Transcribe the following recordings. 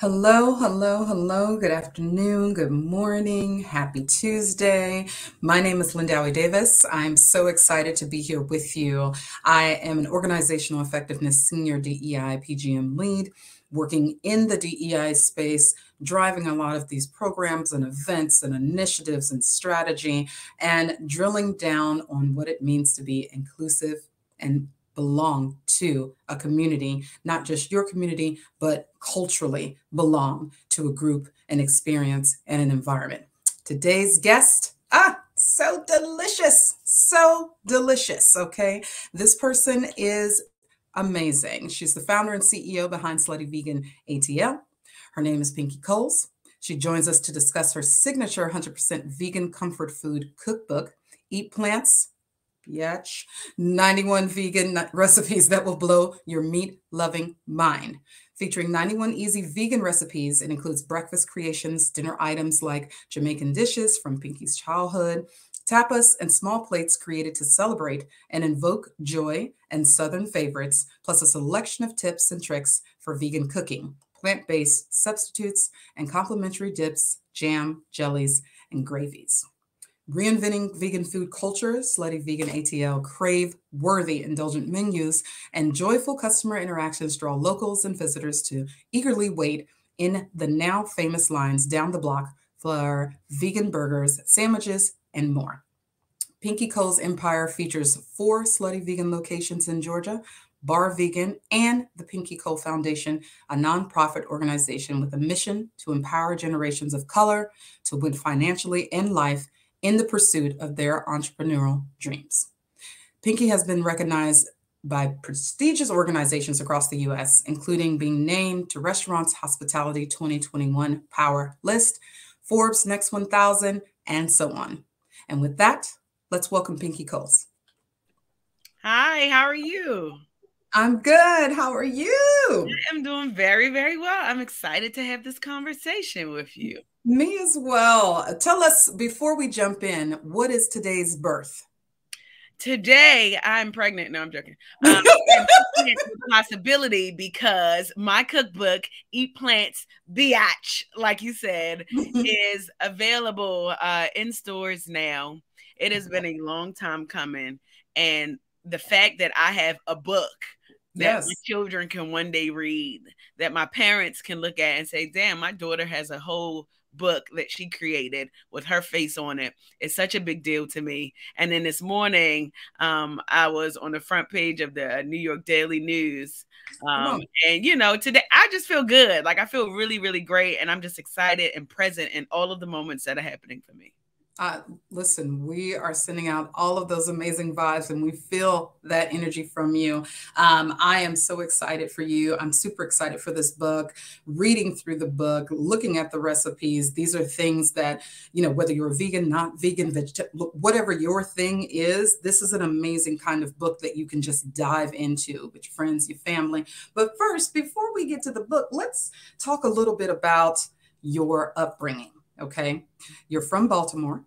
Hello, hello, hello. Good afternoon, good morning, happy Tuesday. My name is Lindawi Davis. I'm so excited to be here with you. I am an organizational effectiveness senior DEI PGM lead, working in the DEI space, driving a lot of these programs and events and initiatives and strategy, and drilling down on what it means to be inclusive and belong to a community, not just your community, but culturally belong to a group, an experience, and an environment. Today's guest, so delicious, so delicious, okay? This person is amazing. She's the founder and CEO behind Slutty Vegan ATL. Her name is Pinky Coles. She joins us to discuss her signature 100% vegan comfort food cookbook, Eat Plants, Yatch, 91 vegan recipes that will blow your meat-loving mind. Featuring 91 easy vegan recipes, it includes breakfast creations, dinner items like Jamaican dishes from Pinky's childhood, tapas, and small plates created to celebrate and invoke joy and Southern favorites, plus a selection of tips and tricks for vegan cooking, plant-based substitutes, and complementary dips, jam, jellies, and gravies. Reinventing vegan food culture, Slutty Vegan ATL, crave-worthy indulgent menus, and joyful customer interactions draw locals and visitors to eagerly wait in the now famous lines down the block for vegan burgers, sandwiches, and more. Pinky Cole's empire features 4 Slutty Vegan locations in Georgia, Bar Vegan, and the Pinky Cole Foundation, a nonprofit organization with a mission to empower generations of color to win financially and life in the pursuit of their entrepreneurial dreams. Pinky has been recognized by prestigious organizations across the U.S., including being named to Restaurants Hospitality 2021 Power List, Forbes Next 1000, and so on. And with that, let's welcome Pinky Coles. Hi, how are you? I'm good. How are you? I'm doing very, very well. I'm excited to have this conversation with you. Me as well. Tell us, before we jump in, what is today's birth? Today, I'm pregnant. No, I'm joking. Possibility because my cookbook, Eat Plants, Biatch, like you said, is available in stores now. It has been a long time coming. And the fact that I have a book that my children can one day read, that my parents can look at and say, damn, my daughter has a whole book that she created with her face on it. It's such a big deal to me. And then this morning, I was on the front page of the New York Daily News. And, you know, today I just feel good. Like I feel really, really great. And I'm just excited and present in all of the moments that are happening for me. Listen, we are sending out all of those amazing vibes and we feel that energy from you. I am so excited for you. I'm super excited for this book, reading through the book, looking at the recipes. These are things that, you know, whether you're vegan, not vegan, vegetarian, whatever your thing is, this is an amazing kind of book that you can just dive into with your friends, your family. But first, before we get to the book, let's talk a little bit about your upbringing. Okay. You're from Baltimore.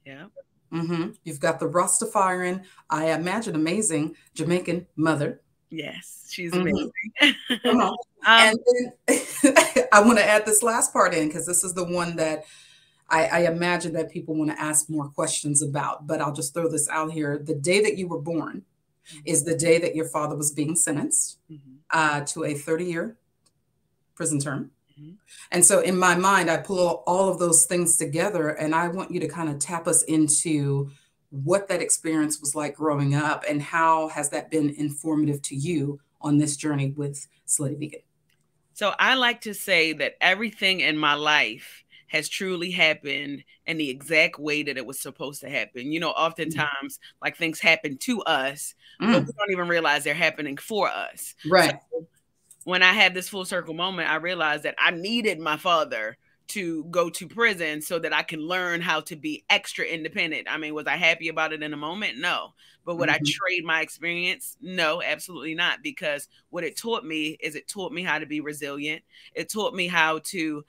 Yeah. You've got the Rastafarian, I imagine, amazing Jamaican mother. Yes, she's amazing. Come on. And then I want to add this last part in because this is the one that I imagine that people want to ask more questions about, but I'll just throw this out here. The day that you were born is the day that your father was being sentenced to a 30-year prison term. And so in my mind, I pull all of those things together and I want you to kind of tap us into what that experience was like growing up and how has that been informative to you on this journey with Slutty Vegan? So I like to say that everything in my life has truly happened in the exact way that it was supposed to happen. You know, oftentimes like things happen to us, but we don't even realize they're happening for us. Right. So, when I had this full circle moment, I realized that I needed my father to go to prison so that I can learn how to be extra independent. I mean, was I happy about it in a moment? No. But would I trade my experience? No, absolutely not. Because what it taught me is it taught me how to be resilient. It taught me how to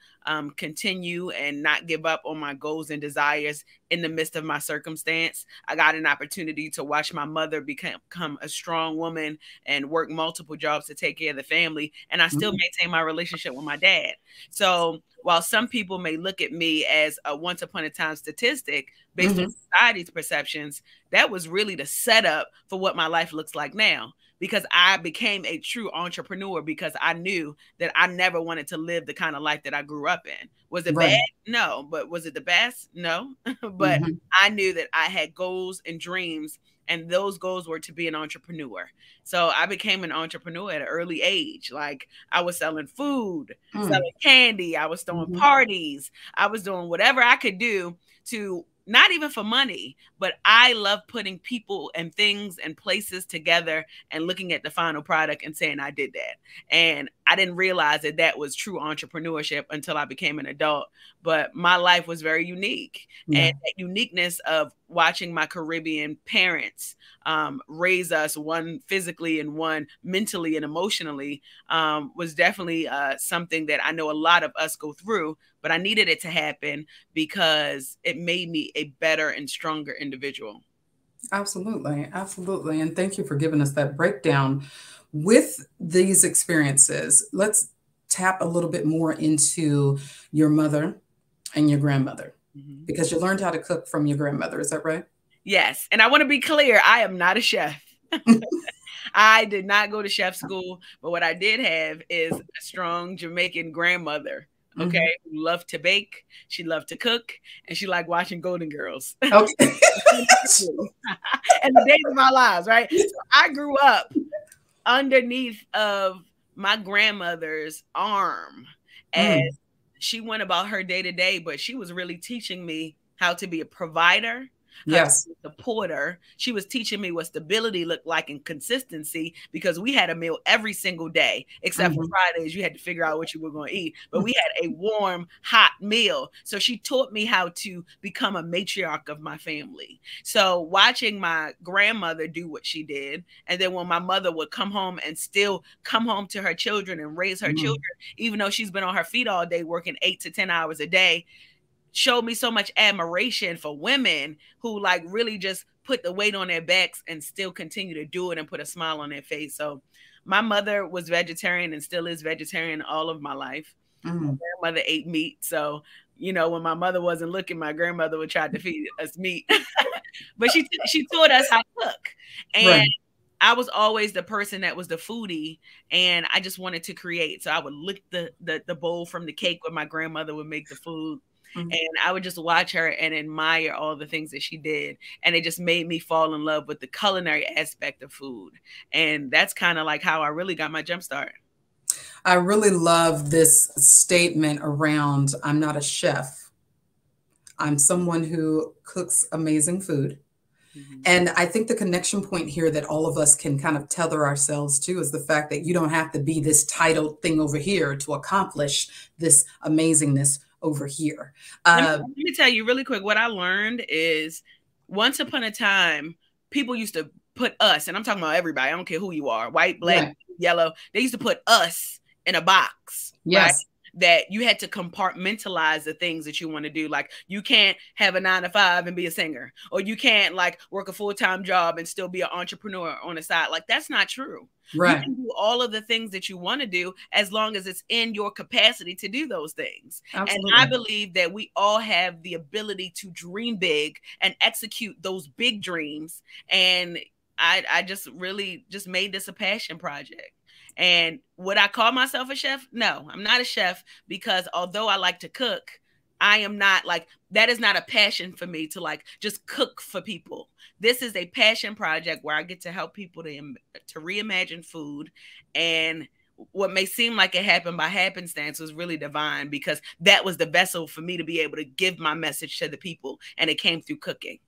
continue and not give up on my goals and desires in the midst of my circumstance. I got an opportunity to watch my mother become a strong woman and work multiple jobs to take care of the family. And I still maintain my relationship with my dad. So while some people may look at me as a once upon a time statistic based on society's perceptions, that was really the setup for what my life looks like now. Because I became a true entrepreneur because I knew that I never wanted to live the kind of life that I grew up in. Was it bad? No. But was it the best? No. But I knew that I had goals and dreams, and those goals were to be an entrepreneur. So I became an entrepreneur at an early age. Like, I was selling food, selling candy. I was throwing parties. I was doing whatever I could do to, not even for money, but I love putting people and things and places together and looking at the final product and saying I did that. And I didn't realize that that was true entrepreneurship until I became an adult. But my life was very unique. And that uniqueness of watching my Caribbean parents raise us, one physically and one mentally and emotionally, was definitely something that I know a lot of us go through. But I needed it to happen because it made me a better and stronger individual. Absolutely. Absolutely. And thank you for giving us that breakdown. With these experiences, let's tap a little bit more into your mother and your grandmother, because you learned how to cook from your grandmother. Is that right? Yes. And I want to be clear, I am not a chef. I did not go to chef school, but what I did have is a strong Jamaican grandmother. Okay, who loved to bake, she loved to cook, and she liked watching Golden Girls. Okay. And the days of our lives, right? So I grew up underneath of my grandmother's arm as she went about her day to day, but she was really teaching me how to be a provider. Yes. Supporter. She was teaching me what stability looked like and consistency, because we had a meal every single day, except for Fridays. You had to figure out what you were going to eat, but we had a warm, hot meal. So she taught me how to become a matriarch of my family. So watching my grandmother do what she did, and then when my mother would come home and still come home to her children and raise her children, even though she's been on her feet all day working 8 to 10 hours a day, showed me so much admiration for women who like really just put the weight on their backs and still continue to do it and put a smile on their face. So my mother was vegetarian and still is vegetarian all of my life. My grandmother ate meat. So, you know, when my mother wasn't looking, my grandmother would try to feed us meat. But she taught us how to cook. And I was always the person that was the foodie, and I just wanted to create. So I would lick the bowl from the cake when my grandmother would make the food. And I would just watch her and admire all the things that she did. And it just made me fall in love with the culinary aspect of food. And that's kind of like how I really got my jump start. I really love this statement around, I'm not a chef. I'm someone who cooks amazing food. And I think the connection point here that all of us can kind of tether ourselves to is the fact that you don't have to be this titled thing over here to accomplish this amazingness over here. Let me tell you really quick. What I learned is once upon a time, people used to put us, and I'm talking about everybody. I don't care who you are, white, black, yellow. They used to put us in a box. Yes. Right? That you had to compartmentalize the things that you want to do. Like, you can't have a 9-to-5 and be a singer, or you can't like work a full-time job and still be an entrepreneur on the side. Like, that's not true. Right. You can do all of the things that you want to do as long as it's in your capacity to do those things. Absolutely. And I believe that we all have the ability to dream big and execute those big dreams. And I just really just made this a passion project. And would I call myself a chef? No, I'm not a chef, because although I like to cook, I am not like, that is not a passion for me to like just cook for people. This is a passion project where I get to help people to reimagine food. And what may seem like it happened by happenstance was really divine, because that was the vessel for me to be able to give my message to the people. And it came through cooking.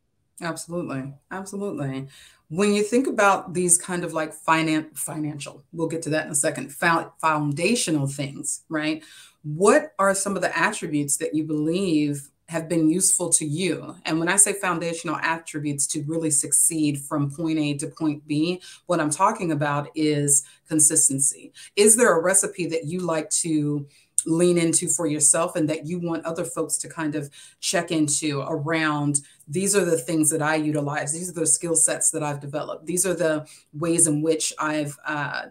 Absolutely. Absolutely. When you think about these kind of like financial, we'll get to that in a second, foundational things, right? What are some of the attributes that you believe have been useful to you? And when I say foundational attributes to really succeed from point A to point B, what I'm talking about is consistency. Is there a recipe that you like to lean into for yourself and that you want other folks to kind of check into around? These are the things that I utilize. These are the skill sets that I've developed. These are the ways in which I've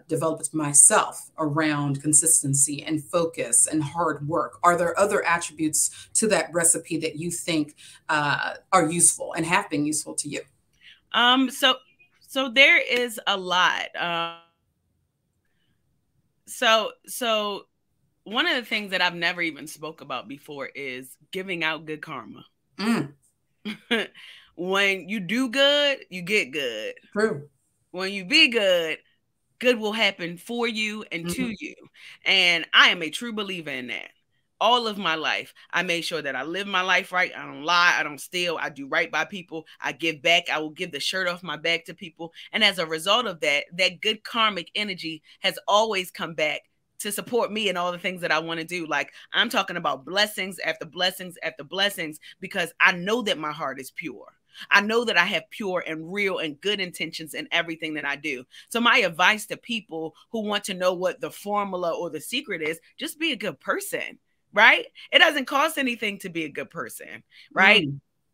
developed myself around consistency and focus and hard work. Are there other attributes to that recipe that you think are useful and have been useful to you? So there is a lot. So one of the things that I've never even spoke about before is giving out good karma. Mm. When you do good, you get good. True. When you be good, good will happen for you and to you. And I am a true believer in that. All of my life, I made sure that I live my life right. I don't lie. I don't steal. I do right by people. I give back. I will give the shirt off my back to people. And as a result of that, that good karmic energy has always come back to support me and all the things that I want to do. Like, I'm talking about blessings after blessings after blessings, because I know that my heart is pure. I know that I have pure and real and good intentions in everything that I do. So my advice to people who want to know what the formula or the secret is, just be a good person, right? It doesn't cost anything to be a good person, right?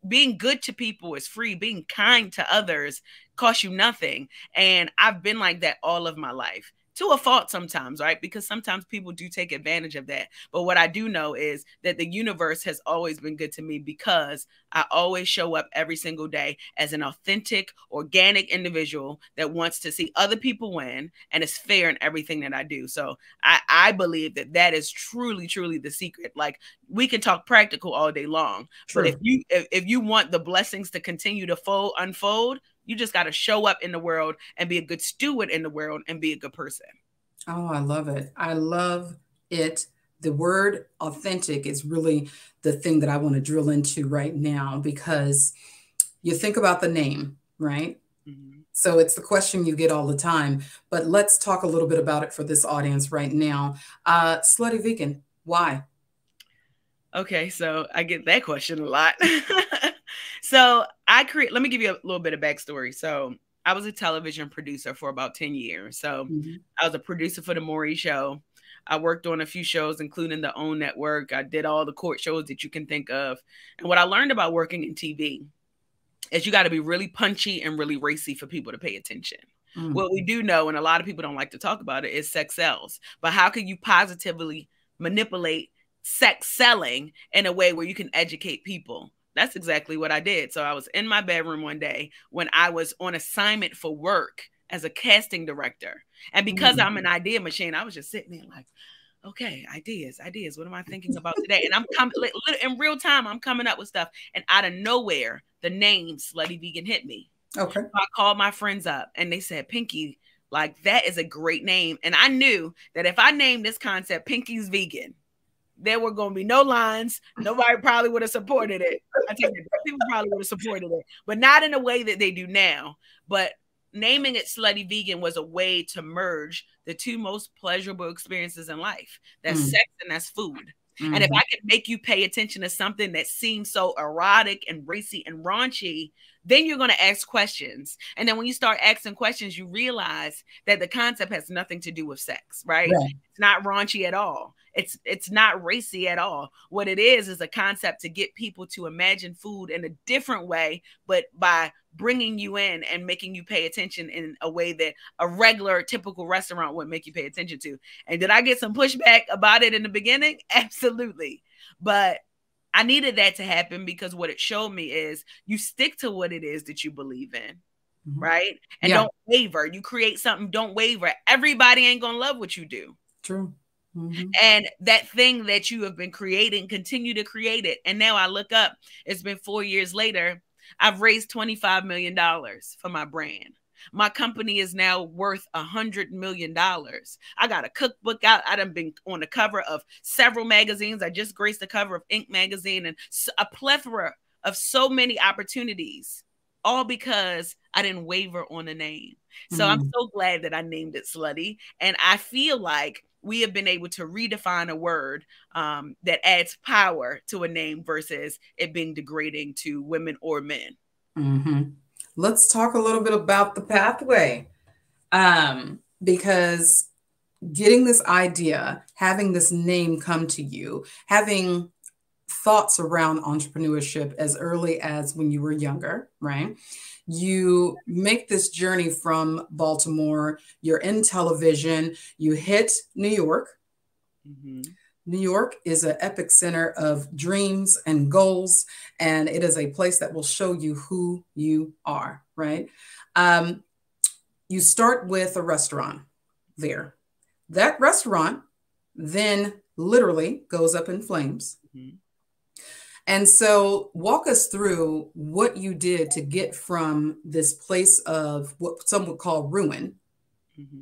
Being good to people is free. Being kind to others costs you nothing. And I've been like that all of my life. To a fault sometimes, right? Because sometimes people do take advantage of that. But what I do know is that the universe has always been good to me, because I always show up every single day as an authentic, organic individual that wants to see other people win and is fair in everything that I do. So I believe that that is truly, truly the secret. Like, we can talk practical all day long, True. but if you want the blessings to continue to unfold, you just got to show up in the world and be a good steward in the world and be a good person. Oh, I love it. I love it. The word authentic is really the thing that I want to drill into right now, because you think about the name, right? So it's the question you get all the time, but let's talk a little bit about it for this audience right now. Slutty Vegan, why? Okay, so I get that question a lot. So let me give you a little bit of backstory. So I was a television producer for about 10 years. So I was a producer for the Maury Show. I worked on a few shows, including the OWN Network. I did all the court shows that you can think of. And what I learned about working in TV is you got to be really punchy and really racy for people to pay attention. What we do know, and a lot of people don't like to talk about it, is sex sells. But how can you positively manipulate sex selling in a way where you can educate people? That's exactly what I did. So I was in my bedroom one day when I was on assignment for work as a casting director. And because I'm an idea machine, I was just sitting there like, okay, ideas. What am I thinking about today? And I'm coming in real time. I'm coming up with stuff. And out of nowhere, the name Slutty Vegan hit me. Okay. So I called my friends up and they said, Pinky, like, that is a great name. And I knew that if I named this concept Pinky's Vegan, there were going to be no lines. Nobody probably would have supported it. I tell you, people probably would have supported it, but not in a way that they do now. But naming it Slutty Vegan was a way to merge the two most pleasurable experiences in life. That's sex and that's food. And if I could make you pay attention to something that seems so erotic and racy and raunchy, then you're going to ask questions. And then when you start asking questions, you realize that the concept has nothing to do with sex, right? It's not raunchy at all. It's not racy at all. What it is a concept to get people to imagine food in a different way, but by bringing you in and making you pay attention in a way that a regular, typical restaurant would make you pay attention to. And did I get some pushback about it in the beginning? Absolutely. But I needed that to happen, because what it showed me is you stick to what it is that you believe in, right? And don't waver. You create something, don't waver. Everybody ain't going to love what you do. True. And that thing that you have been creating, continue to create it. And now I look up, it's been 4 years later. I've raised $25 million for my brand. My company is now worth $100 million. I got a cookbook out. I done been on the cover of several magazines. I just graced the cover of Inc. magazine, and a plethora of so many opportunities, all because I didn't waver on the name. So I'm so glad that I named it Slutty. And I feel like we have been able to redefine a word that adds power to a name versus it being degrading to women or men. Let's talk a little bit about the pathway, because getting this idea, having this name come to you, having thoughts around entrepreneurship as early as when you were younger, right? You make this journey from Baltimore, you're in television, you hit New York. New York is an epic center of dreams and goals, and it is a place that will show you who you are, right? You start with a restaurant there. That restaurant then literally goes up in flames. And so walk us through what you did to get from this place of what some would call ruin,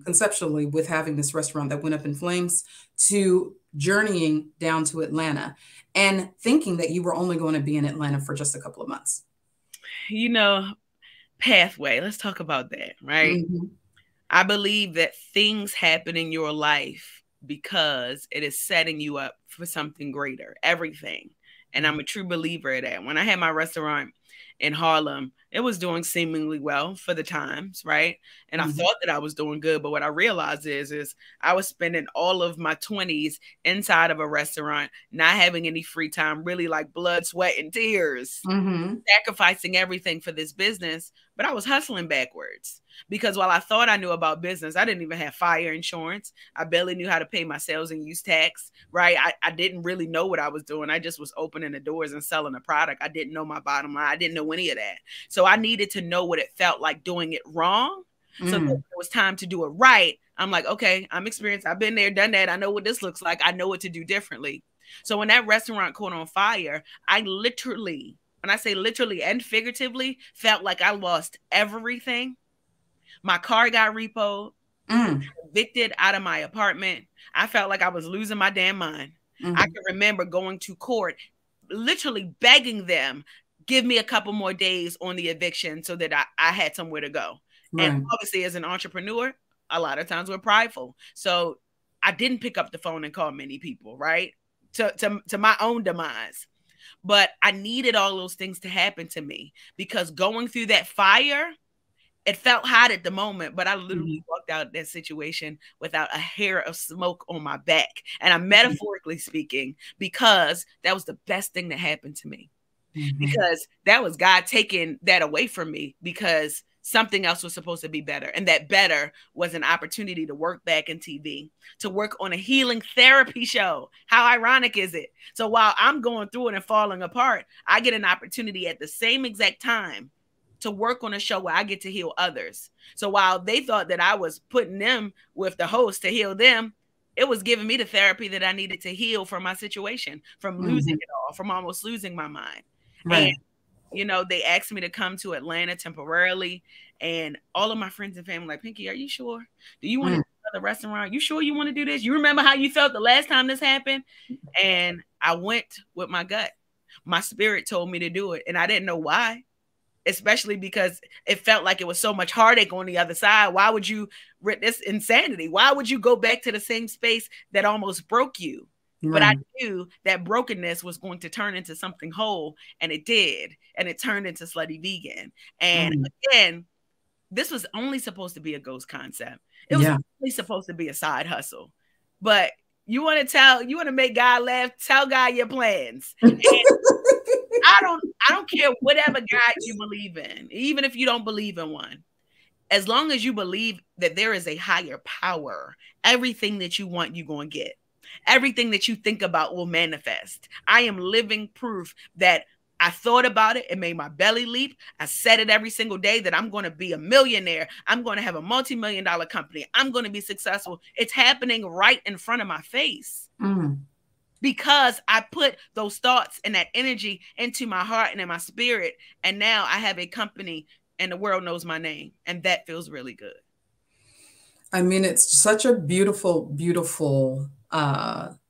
conceptually, with having this restaurant that went up in flames, to journeying down to Atlanta and thinking that you were only going to be in Atlanta for just a couple of months. You know, pathway, let's talk about that, right? I believe that things happen in your life because it is setting you up for something greater, everything. And I'm a true believer of that. When I had my restaurant in Harlem, it was doing seemingly well for the times, right? And I thought that I was doing good. But what I realized is I was spending all of my 20s inside of a restaurant, not having any free time, really like blood, sweat, and tears, sacrificing everything for this business. But I was hustling backwards because while I thought I knew about business, I didn't even have fire insurance. I barely knew how to pay my sales and use tax, right? I didn't really know what I was doing. I just was opening the doors and selling a product. I didn't know my bottom line. I didn't know any of that. So I needed to know what it felt like doing it wrong. So when it was time to do it right, I'm like, okay, I'm experienced. I've been there, done that. I know what this looks like. I know what to do differently. So when that restaurant caught on fire, I literally, when I say literally and figuratively, felt like I lost everything. My car got repoed, evicted out of my apartment. I felt like I was losing my damn mind. I can remember going to court, literally begging them, give me a couple more days on the eviction so that I had somewhere to go. And obviously, as an entrepreneur, a lot of times we're prideful. So I didn't pick up the phone and call many people, right? To my own demise. But I needed all those things to happen to me because going through that fire, it felt hot at the moment, but I literally walked out of that situation without a hair of smoke on my back. And I'm metaphorically speaking, because that was the best thing that happened to me. Because that was God taking that away from me because something else was supposed to be better. And that better was an opportunity to work back in TV, to work on a healing therapy show. How ironic is it? So while I'm going through it and falling apart, I get an opportunity at the same exact time to work on a show where I get to heal others. So while they thought that I was putting them with the host to heal them, it was giving me the therapy that I needed to heal from my situation, from losing it all, from almost losing my mind. And, you know, they asked me to come to Atlanta temporarily. And all of my friends and family like, Pinky, are you sure? Do you want to do another restaurant? You sure you want to do this? You remember how you felt the last time this happened? And I went with my gut. My spirit told me to do it. And I didn't know why, especially because it felt like it was so much heartache on the other side. Why would you, this insanity? Why would you go back to the same space that almost broke you? But I knew that brokenness was going to turn into something whole, and it did. And it turned into Slutty Vegan. And again, this was only supposed to be a ghost concept. It was only supposed to be a side hustle. But you want to make God laugh, tell God your plans. And I don't care whatever God you believe in, even if you don't believe in one. As long as you believe that there is a higher power, everything that you want, you're going to get. Everything that you think about will manifest. I am living proof that I thought about it. It made my belly leap. I said it every single day that I'm going to be a millionaire. I'm going to have a multi-million-dollar company. I'm going to be successful. It's happening right in front of my face. Because I put those thoughts and that energy into my heart and in my spirit. And now I have a company and the world knows my name. And that feels really good. I mean, it's such a beautiful, beautiful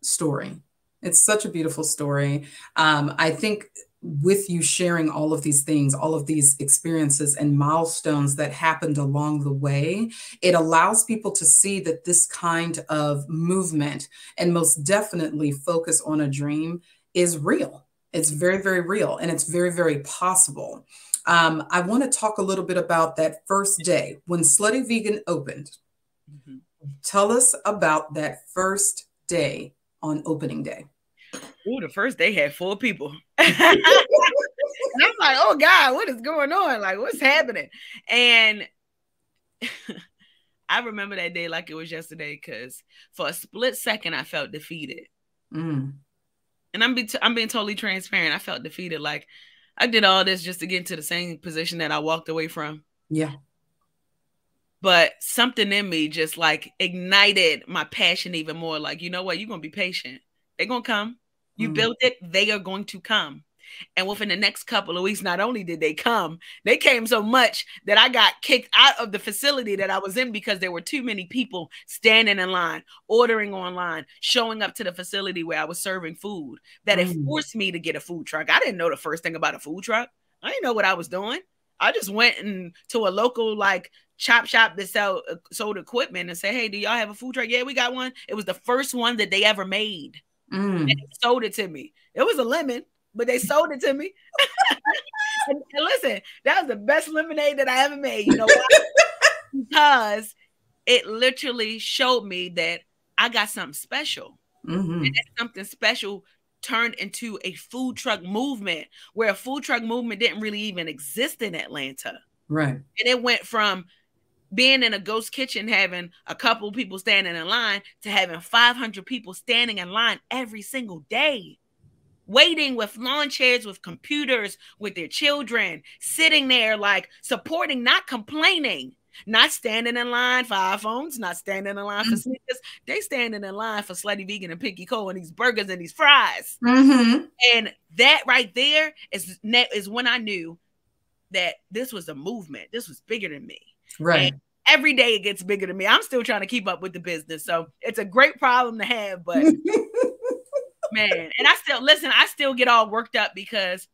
story. It's such a beautiful story. I think with you sharing all of these things, all of these experiences and milestones that happened along the way, it allows people to see that this kind of movement, and most definitely focus on a dream, is real. It's very, very real, and it's very, very possible. I want to talk a little bit about that first day when Slutty Vegan opened. Mm-hmm. Tell us about that first day on opening day. Ooh, the first day had 4 people. And I'm like, oh God, what is going on? Like, what's happening? And I remember that day like it was yesterday, because for a split second I felt defeated. And I'm being totally transparent. I felt defeated. Like, I did all this just to get into the same position that I walked away from. Yeah. But something in me just like ignited my passion even more. Like, you know what? You're going to be patient. They're going to come. You built it. They are going to come. And within the next couple of weeks, not only did they come, they came so much that I got kicked out of the facility that I was in because there were too many people standing in line, ordering online, showing up to the facility where I was serving food, that it forced me to get a food truck. I didn't know the first thing about a food truck. I didn't know what I was doing. I just went to a local like chop shop that sold equipment and said, hey, do y'all have a food truck? Yeah, we got one. It was the first one that they ever made. And they sold it to me. It was a lemon, but they sold it to me. and listen, that was the best lemonade that I ever made. You know why? Because it literally showed me that I got something special. And that something special turned into a food truck movement, where a food truck movement didn't really even exist in Atlanta. Right. And it went from being in a ghost kitchen, having a couple people standing in line, to having 500 people standing in line every single day, waiting with lawn chairs, with computers, with their children, sitting there like supporting, not complaining, not standing in line for iPhones, not standing in line for sneakers. They standing in line for Slutty Vegan and Pinky Cole and these burgers and these fries. And that right there is when I knew that this was a movement. This was bigger than me. Right. And every day it gets bigger than me. I'm still trying to keep up with the business. So it's a great problem to have, but man, and I still get all worked up because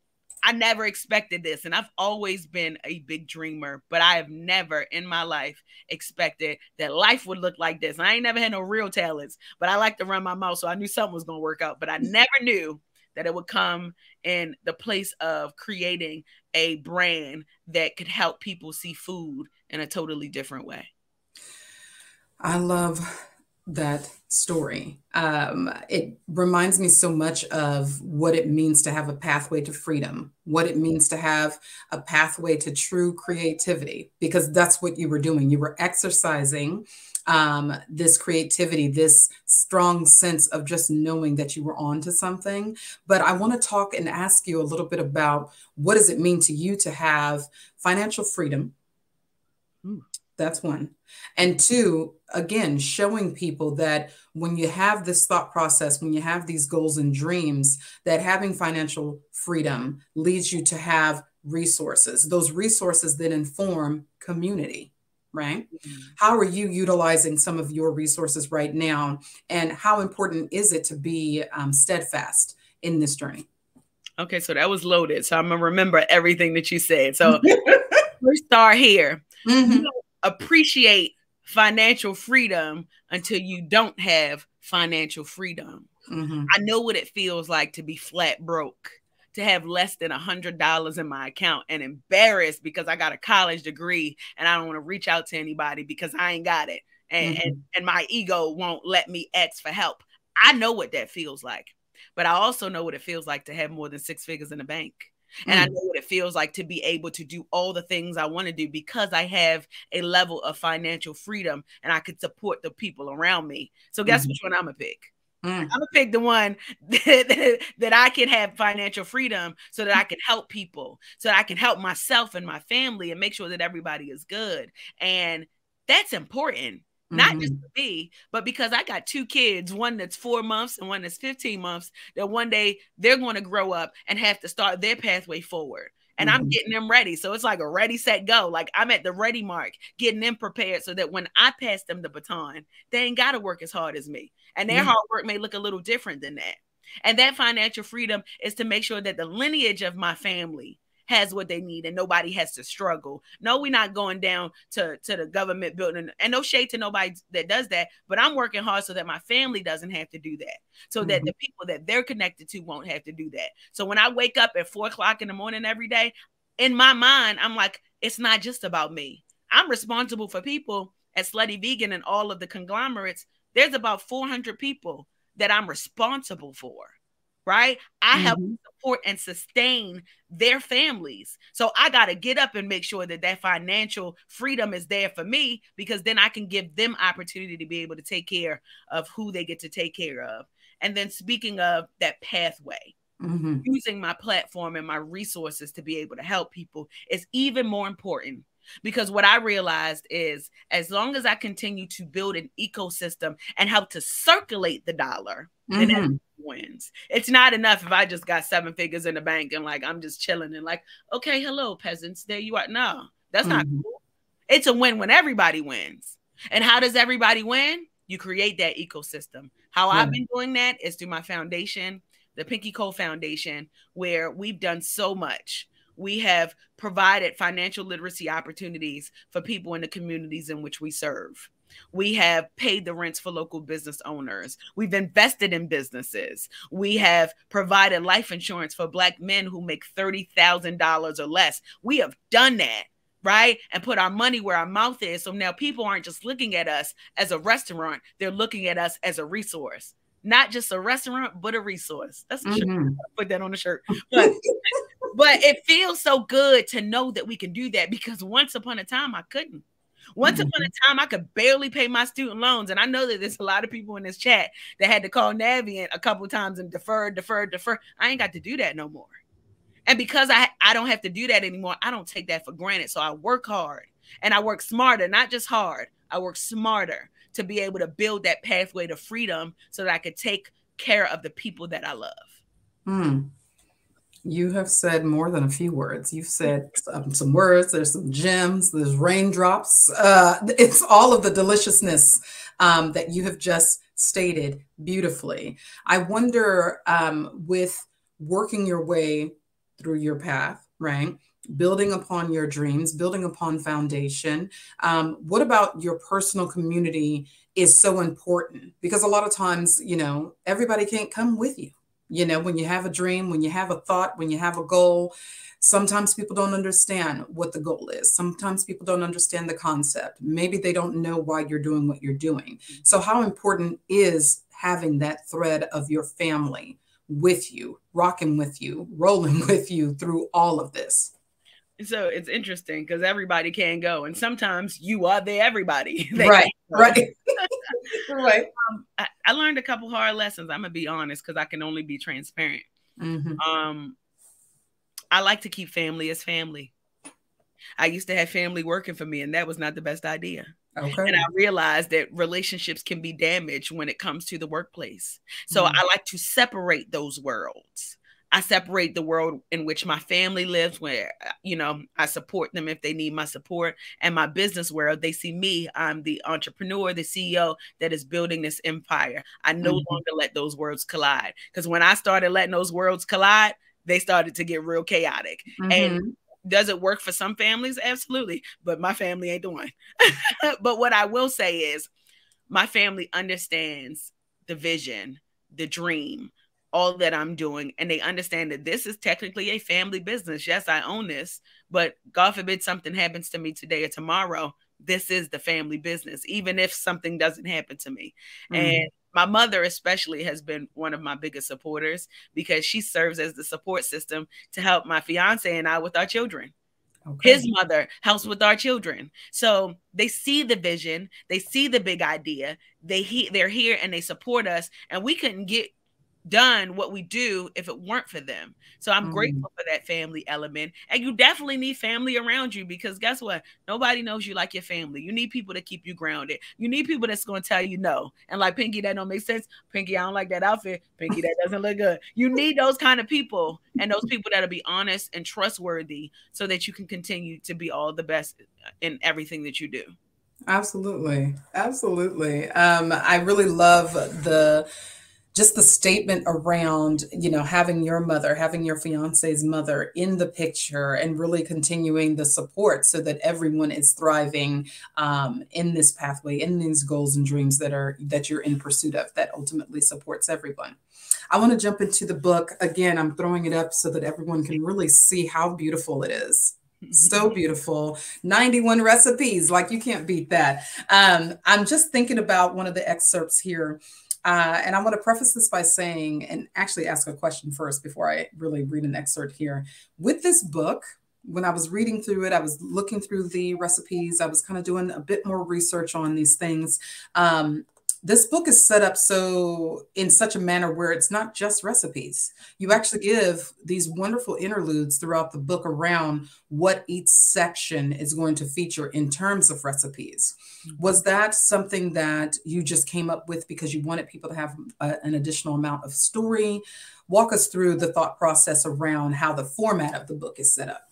I never expected this. And I've always been a big dreamer, but I have never in my life expected that life would look like this. And I ain't never had no real talents, but I like to run my mouth. So I knew something was going to work out, but I never knew that it would come in the place of creating a brand that could help people see food in a totally different way. I love that story. It reminds me so much of what it means to have a pathway to freedom, what it means to have a pathway to true creativity, because that's what you were doing. You were exercising this creativity, this strong sense of just knowing that you were on to something. But I want to talk and ask you a little bit about, what does it mean to you to have financial freedom? That's one. And two, again, showing people that when you have this thought process, when you have these goals and dreams, that having financial freedom leads you to have resources. Those resources that inform community, right? How are you utilizing some of your resources right now? And how important is it to be steadfast in this journey? Okay, so that was loaded. So I'm going to remember everything that you said. So let's start here. You don't appreciate financial freedom until you don't have financial freedom. I know what it feels like to be flat broke, to have less than $100 in my account and embarrassed because I got a college degree and I don't want to reach out to anybody because I ain't got it. And my ego won't let me ask for help. I know what that feels like, but I also know what it feels like to have more than 6 figures in the bank. And I know what it feels like to be able to do all the things I want to do because I have a level of financial freedom and I could support the people around me. So guess which one I'm going to pick? I'm going to pick the one that I can have financial freedom so that I can help people, so that I can help myself and my family and make sure that everybody is good. And that's important. Not just for me, but because I got 2 kids, one that's 4 months and one that's 15 months, that one day they're going to grow up and have to start their pathway forward. And I'm getting them ready. So it's like a ready, set, go. Like I'm at the ready mark, getting them prepared so that when I pass them the baton, they ain't got to work as hard as me. And their hard work may look a little different than that. And that financial freedom is to make sure that the lineage of my family has what they need and nobody has to struggle. No, we're not going down to the government building, and no shade to nobody that does that, but I'm working hard so that my family doesn't have to do that, so that the people that they're connected to won't have to do that. So when I wake up at 4 o'clock in the morning every day, in my mind, I'm like, it's not just about me. I'm responsible for people at Slutty Vegan and all of the conglomerates. There's about 400 people that I'm responsible for, right? I help support and sustain their families. So I got to get up and make sure that that financial freedom is there for me, because then I can give them opportunity to be able to take care of who they get to take care of. And then speaking of that pathway, using my platform and my resources to be able to help people is even more important. Because what I realized is, as long as I continue to build an ecosystem and help to circulate the dollar, then everyone wins. It's not enough if I just got 7 figures in the bank and like I'm just chilling and like, okay, hello, peasants, there you are. No, that's not cool. It's a win when everybody wins. And how does everybody win? You create that ecosystem. How I've been doing that is through my foundation, the Pinky Cole Foundation, where we've done so much. We have provided financial literacy opportunities for people in the communities in which we serve. We have paid the rents for local business owners. We've invested in businesses. We have provided life insurance for Black men who make $30,000 or less. We have done that, right? And put our money where our mouth is. So now people aren't just looking at us as a restaurant. They're looking at us as a resource. Not just a restaurant, but a resource. That's a shirt. Put that on the shirt. But it feels so good to know that we can do that, because once upon a time, I couldn't. Once upon a time, I could barely pay my student loans. And I know that there's a lot of people in this chat that had to call Navient a couple of times and defer. I ain't got to do that no more. And because I don't have to do that anymore, I don't take that for granted. So I work hard and I work smarter, not just hard. I work smarter to be able to build that pathway to freedom so that I could take care of the people that I love. You have said more than a few words. You've said some words. There's some gems. There's raindrops. It's all of the deliciousness that you have just stated beautifully. I wonder, with working your way through your path, right? Building upon your dreams, building upon foundation. What about your personal community is so important? Because a lot of times, you know, everybody can't come with you. You know, when you have a dream, when you have a thought, when you have a goal, sometimes people don't understand what the goal is. Sometimes people don't understand the concept. Maybe they don't know why you're doing what you're doing. So how important is having that thread of your family with you, rocking with you, rolling with you through all of this? So it's interesting because everybody can go, and sometimes you are the everybody. Right. Right. I learned a couple hard lessons. I'm gonna be honest, because I can only be transparent. I like to keep family as family. I used to have family working for me, and that was not the best idea. Okay. And I realized that relationships can be damaged when it comes to the workplace. So I like to separate those worlds. I separate the world in which my family lives, where, you know, I support them if they need my support, and my business world, they see me. I'm the entrepreneur, the CEO that is building this empire. I no longer let those worlds collide, because when I started letting those worlds collide, they started to get real chaotic. And does it work for some families? Absolutely. But my family ain't the one. But what I will say is my family understands the vision, the dream, all that I'm doing. And they understand that this is technically a family business. Yes, I own this, but God forbid something happens to me today or tomorrow. This is the family business, even if something doesn't happen to me. And my mother especially has been one of my biggest supporters, because she serves as the support system to help my fiance and I with our children. Okay. His mother helps with our children. So they see the vision. They see the big idea. They're here and they support us. And we couldn't get done what we do if it weren't for them. So I'm grateful for that family element. And you definitely need family around you, because guess what? Nobody knows you like your family. You need people to keep you grounded. You need people that's going to tell you no. And like, Pinky, that don't make sense. Pinky, I don't like that outfit. Pinky, that doesn't look good. You need those kind of people, and those people that'll be honest and trustworthy, so that you can continue to be all the best in everything that you do. Absolutely. Absolutely. I really love just the statement around, having your mother, having your fiance's mother in the picture and really continuing the support so that everyone is thriving in this pathway, in these goals and dreams that you're in pursuit of, that ultimately supports everyone. I want to jump into the book. Again, I'm throwing it up so that everyone can really see how beautiful it is. So beautiful. 91 recipes, like you can't beat that. I'm just thinking about one of the excerpts here. And I want to preface this by saying, and actually ask a question first before I really read an excerpt here. With this book, when I was reading through it, I was looking through the recipes. I was kind of doing a bit more research on these things. This book is set up in such a manner where it's not just recipes. You actually give these wonderful interludes throughout the book around what each section is going to feature in terms of recipes. Was that something that you just came up with because you wanted people to have an additional amount of story? Walk us through the thought process around how the format of the book is set up.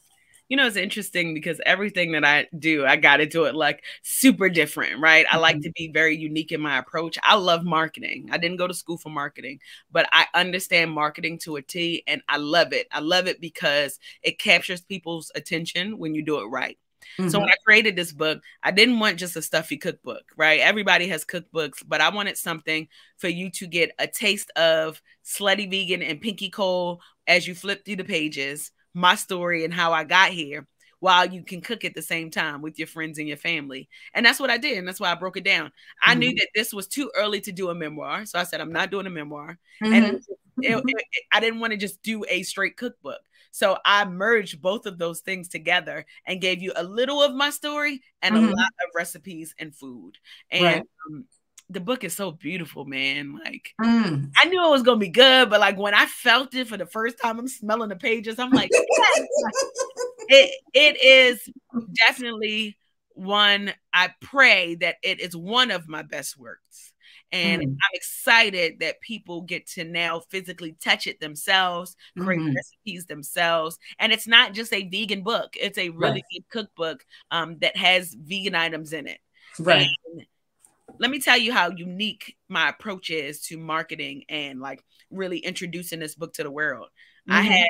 It's interesting because everything that I do, I got to do it like super different, right? I like to be very unique in my approach. I love marketing. I didn't go to school for marketing, but I understand marketing to a T, and I love it. I love it because it captures people's attention when you do it right. So when I created this book, I didn't want just a stuffy cookbook, right? Everybody has cookbooks, but I wanted something for you to get a taste of Slutty Vegan and Pinky Cole as you flip through the pages, my story and how I got here, while you can cook at the same time with your friends and your family. And that's what I did. And that's why I broke it down. I knew that this was too early to do a memoir. So I said, I'm not doing a memoir. And I didn't want to just do a straight cookbook. So I merged both of those things together and gave you a little of my story and a lot of recipes and food. And the book is so beautiful, man. Like, I knew it was going to be good, but like when I felt it for the first time, I'm smelling the pages. I'm like, yes. It is definitely one. I pray that it is one of my best works. And I'm excited that people get to now physically touch it themselves, create recipes themselves. And it's not just a vegan book. It's a really good cookbook that has vegan items in it. Right. And let me tell you how unique my approach is to marketing and like really introducing this book to the world. I had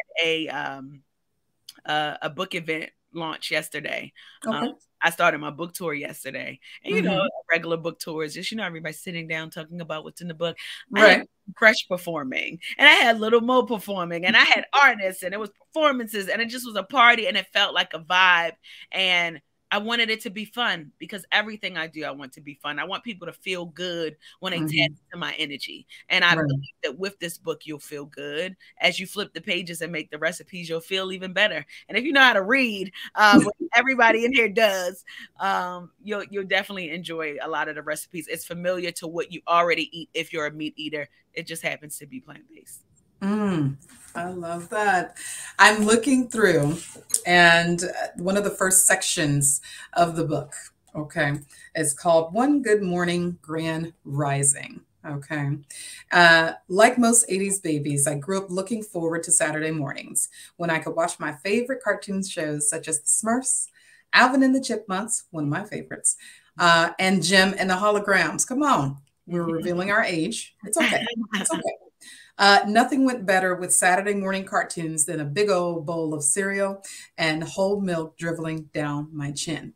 a book event launch yesterday. Okay. I started my book tour yesterday. And, regular book tours, just, everybody sitting down talking about what's in the book. I had Crush performing, and I had Little Mo performing, and I had artists, and it was performances, and it just was a party, and it felt like a vibe. And I wanted it to be fun because everything I do, I want to be fun. I want people to feel good when they tap into my energy. And I believe that with this book, you'll feel good. As you flip the pages and make the recipes, you'll feel even better. And if you know how to read, what everybody in here does, you'll definitely enjoy a lot of the recipes. It's familiar to what you already eat if you're a meat eater. It just happens to be plant-based. I love that. I'm looking through, and one of the first sections of the book, okay, is called One Good Morning Grand Rising. Okay. Like most 80s babies, I grew up looking forward to Saturday mornings when I could watch my favorite cartoon shows such as The Smurfs, Alvin and the Chipmunks, one of my favorites, and Jim and the Holograms. Come on. We're revealing our age. It's okay. It's okay. Nothing went better with Saturday morning cartoons than a big old bowl of cereal and whole milk dribbling down my chin.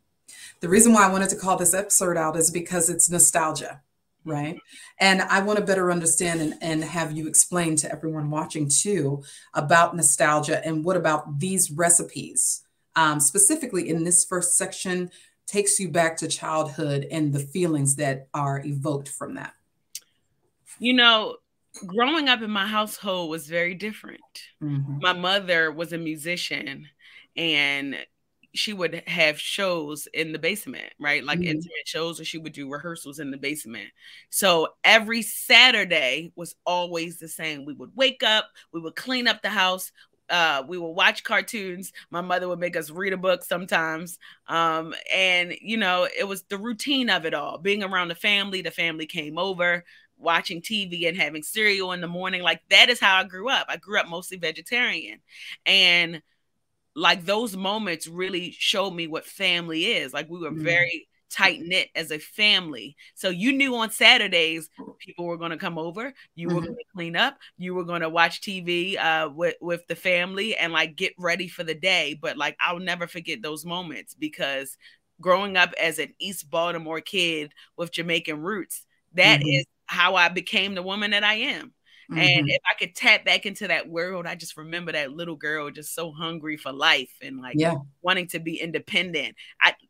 The reason why I wanted to call this episode out is because it's nostalgia, right? And I want to better understand and have you explain to everyone watching too about nostalgia and what about these recipes, specifically in this first section, takes you back to childhood and the feelings that are evoked from that. Growing up in my household was very different. My mother was a musician, and she would have shows in the basement, right? Like intimate shows, or she would do rehearsals in the basement. So every Saturday was always the same. We would wake up, we would clean up the house, we would watch cartoons. My mother would make us read a book sometimes. And, it was the routine of it all. Being around the family came over, watching TV and having cereal in the morning. Like, that is how I grew up. I grew up mostly vegetarian. And like those moments really showed me what family is. Like, we were very tight knit as a family. So you knew on Saturdays people were going to come over, you were going to clean up, you were going to watch TV with the family and like get ready for the day. But like I'll never forget those moments, because growing up as an East Baltimore kid with Jamaican roots, that is how I became the woman that I am. And if I could tap back into that world, I just remember that little girl just so hungry for life and like wanting to be independent.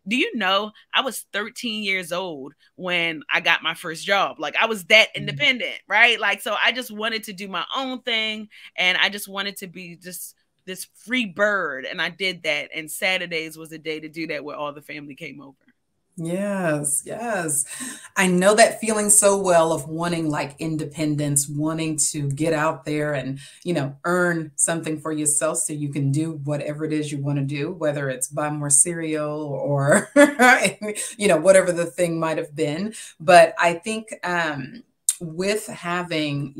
Do you know, I was 13 years old when I got my first job. Like I was that independent, right? Like, so I just wanted to do my own thing, and I just wanted to be just this free bird. And I did that. And Saturdays was a day to do that, where all the family came over. Yes, yes. I know that feeling so well, of wanting like independence, wanting to get out there and, earn something for yourself so you can do whatever it is you want to do, whether it's buy more cereal or, whatever the thing might have been. But I think with having,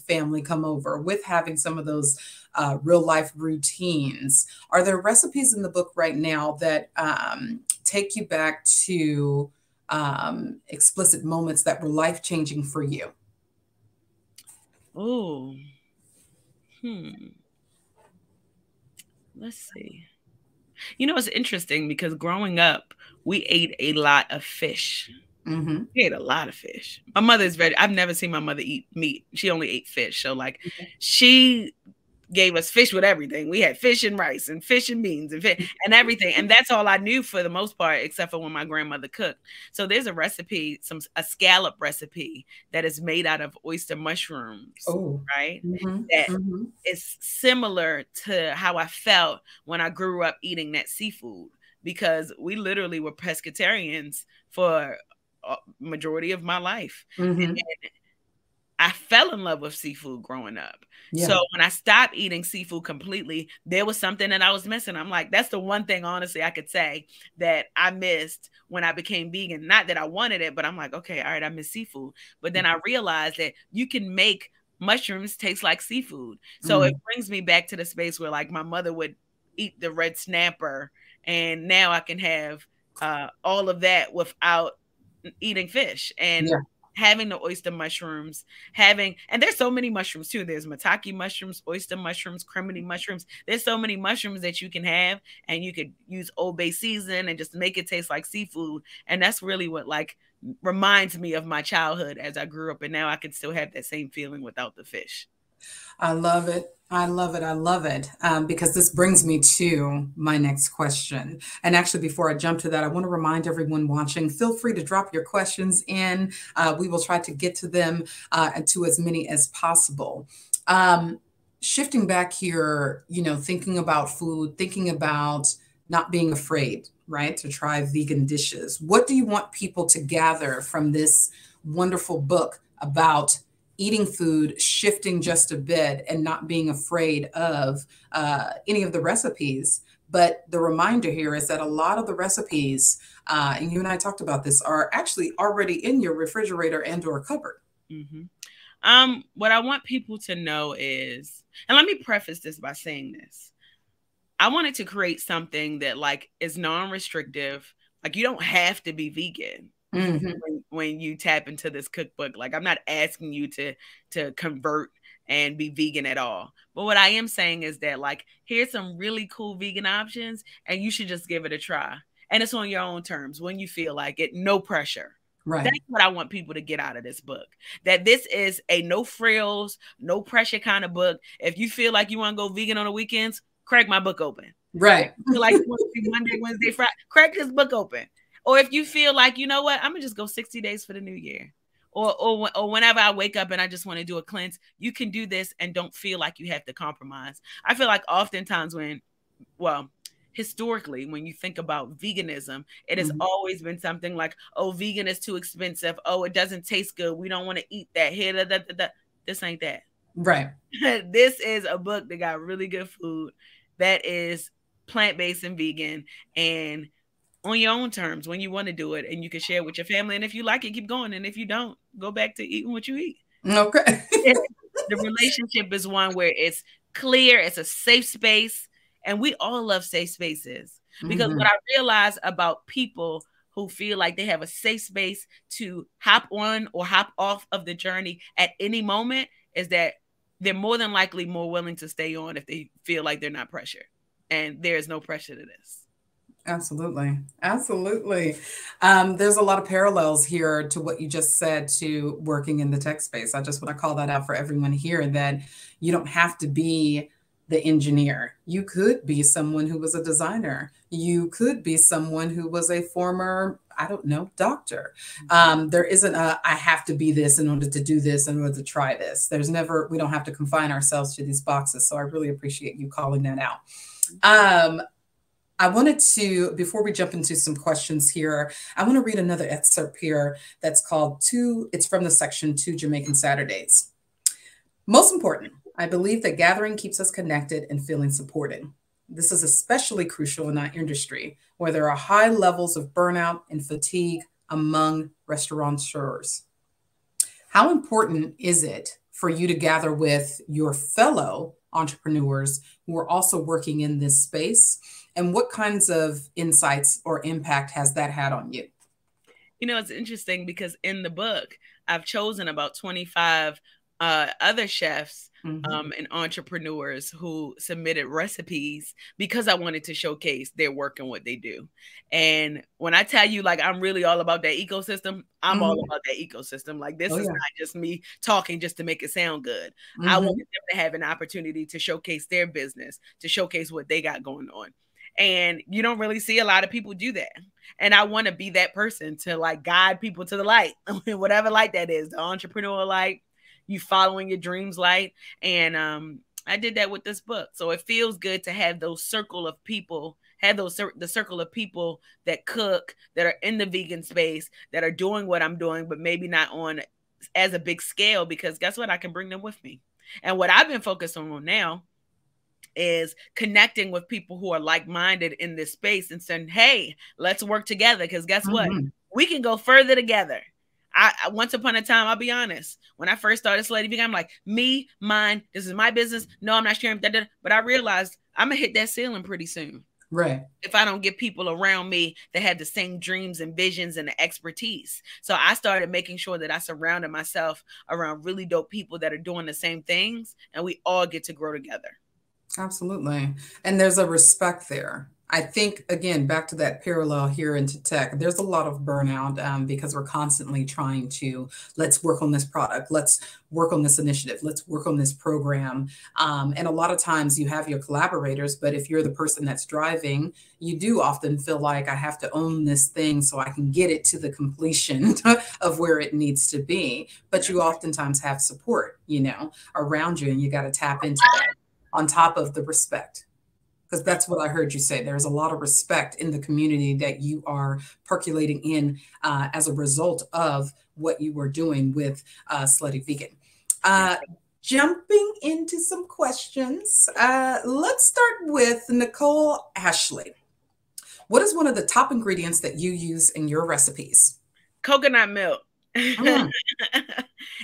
family come over, with having some of those real life routines, are there recipes in the book right now that take you back to explicit moments that were life-changing for you? Oh, let's see. It's interesting because growing up, we ate a lot of fish. We ate a lot of fish. My mother's I've never seen my mother eat meat. She only ate fish. So like she gave us fish with everything. We had fish and rice and fish and beans and fish and everything. And that's all I knew for the most part, except for when my grandmother cooked. So there's a recipe, a scallop recipe that is made out of oyster mushrooms, right? That is similar to how I felt when I grew up eating that seafood, because we literally were pescatarians for a majority of my life. And I fell in love with seafood growing up. So when I stopped eating seafood completely, there was something that I was missing. I'm like, that's the one thing, honestly, I could say that I missed when I became vegan. Not that I wanted it, but I'm like, okay, all right, I miss seafood. But then I realized that you can make mushrooms taste like seafood. So it brings me back to the space where like my mother would eat the red snapper, and now I can have all of that without eating fish. And having the oyster mushrooms, and there's so many mushrooms too. There's maitake mushrooms, oyster mushrooms, criminy mushrooms. There's so many mushrooms that you can have, and you could use Old Bay season and just make it taste like seafood. And that's really what like reminds me of my childhood as I grew up. And now I can still have that same feeling without the fish. I love it. I love it. I love it. Because this brings me to my next question. And actually, before I jump to that, I want to remind everyone watching, feel free to drop your questions in. We will try to get to them and to as many as possible. Shifting back here, thinking about food, thinking about not being afraid, right, to try vegan dishes. What do you want people to gather from this wonderful book about eating food, shifting just a bit, and not being afraid of any of the recipes? But the reminder here is that a lot of the recipes, and you and I talked about this, are actually already in your refrigerator and or cupboard. What I want people to know is, and let me preface this by saying this, I wanted to create something that like is non-restrictive. Like you don't have to be vegan. When you tap into this cookbook. Like I'm not asking you to convert and be vegan at all. But what I am saying is that like, here's some really cool vegan options and you should just give it a try. And it's on your own terms when you feel like it, no pressure. Right. That's what I want people to get out of this book. That this is a no frills, no pressure kind of book. If you feel like you want to go vegan on the weekends, crack my book open. Right. If you feel like you want to be Monday, Wednesday, Friday, crack this book open. Or if you feel like, you know what, I'm going to just go 60 days for the new year. Or whenever I wake up and I just want to do a cleanse, you can do this and don't feel like you have to compromise. I feel like oftentimes historically, when you think about veganism, it has always been something like, oh, vegan is too expensive. Oh, it doesn't taste good. We don't want to eat that. Here, this ain't that. Right. This is a book that got really good food that is plant-based and vegan, and on your own terms when you want to do it, and you can share it with your family. And if you like it, keep going. And if you don't, go back to eating what you eat. Okay. The relationship is one where it's clear, it's a safe space. And we all love safe spaces, because what I realize about people who feel like they have a safe space to hop on or hop off of the journey at any moment is that they're more than likely more willing to stay on if they feel like they're not pressured. And there's no pressure to this. Absolutely. Absolutely. There's a lot of parallels here to what you just said to working in the tech space. I just want to call that out for everyone here that you don't have to be the engineer. You could be someone who was a designer. You could be someone who was a former, I don't know, doctor. There isn't a, I have to be this in order to do this, in order to try this. There's never, we don't have to confine ourselves to these boxes. So I really appreciate you calling that out. I wanted to, before we jump into some questions here, I want to read another excerpt here that's called it's from the section Two Jamaican Saturdays. Most important, I believe that gathering keeps us connected and feeling supported. This is especially crucial in our industry, where there are high levels of burnout and fatigue among restaurateurs. How important is it for you to gather with your fellow entrepreneurs who are also working in this space? And what kinds of insights or impact has that had on you? You know, it's interesting because in the book, I've chosen about 25 other chefs and entrepreneurs who submitted recipes because I wanted to showcase their work and what they do. And when I tell you, like, I'm really all about that ecosystem, I'm all about that ecosystem. Like, this is not just me talking just to make it sound good. I wanted them to have an opportunity to showcase their business, to showcase what they got going on. And you don't really see a lot of people do that. And I want to be that person to like guide people to the light, whatever light that is, the entrepreneur light, you following your dreams light. And I did that with this book. So it feels good to have those circle of people, have the circle of people that cook, that are in the vegan space, that are doing what I'm doing, but maybe not on as a big scale, because guess what? I can bring them with me. And what I've been focused on now is connecting with people who are like-minded in this space and saying, hey, let's work together. Because guess what? We can go further together. I once upon a time, I'll be honest, when I first started Slutty Vegan, I'm like, me, mine, this is my business. No, I'm not sharing that. But I realized I'm going to hit that ceiling pretty soon. Right. If I don't get people around me that have the same dreams and visions and the expertise. So I started making sure that I surrounded myself around really dope people that are doing the same things, and we all get to grow together. Absolutely. And there's a respect there. I think, again, back to that parallel here into tech, there's a lot of burnout because we're constantly trying to, let's work on this product, let's work on this initiative, let's work on this program. And a lot of times you have your collaborators, but if you're the person that's driving, you do often feel like I have to own this thing so I can get it to the completion of where it needs to be. But you oftentimes have support, you know, around you, and you got to tap into that on top of the respect. Because that's what I heard you say. There's a lot of respect in the community that you are percolating in as a result of what you were doing with Slutty Vegan. Jumping into some questions, let's start with Nicole Ashley. What is one of the top ingredients that you use in your recipes? Coconut milk.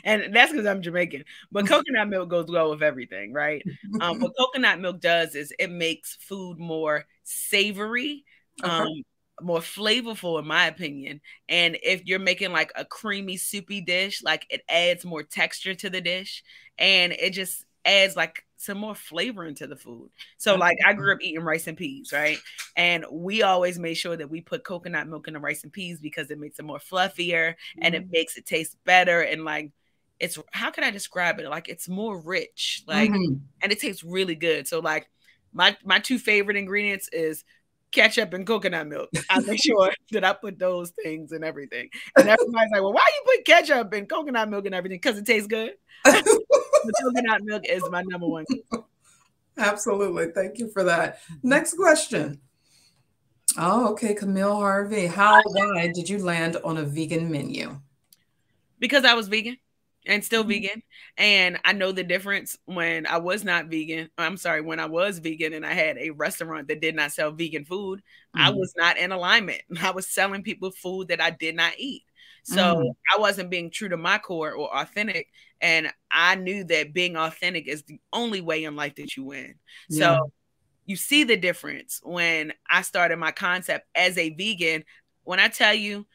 And that's because I'm Jamaican, but coconut milk goes well with everything, right? What coconut milk does is it makes food more savory, more flavorful, in my opinion. And if you're making like a creamy, soupy dish, like it adds more texture to the dish, and it just adds like some more flavor into the food. So like I grew up eating rice and peas, right? And we always made sure that we put coconut milk in the rice and peas because it makes it more fluffier and it makes it taste better. And like, it's, how can I describe it? Like it's more rich, like, and it tastes really good. So like my two favorite ingredients is ketchup and coconut milk. I make sure that I put those things in everything. And everybody's like, well, why you put ketchup and coconut milk and everything? Because it tastes good. The coconut milk is my number one. Absolutely. Thank you for that. Next question. Oh, okay. Camille Harvey. Why did you land on a vegan menu? Because I was vegan and still vegan. And I know the difference when I was not vegan. I'm sorry, when I was vegan and I had a restaurant that did not sell vegan food, I was not in alignment. I was selling people food that I did not eat. So I wasn't being true to my core or authentic. And I knew that being authentic is the only way in life that you win. So you see the difference when I started my concept as a vegan. when I tell you,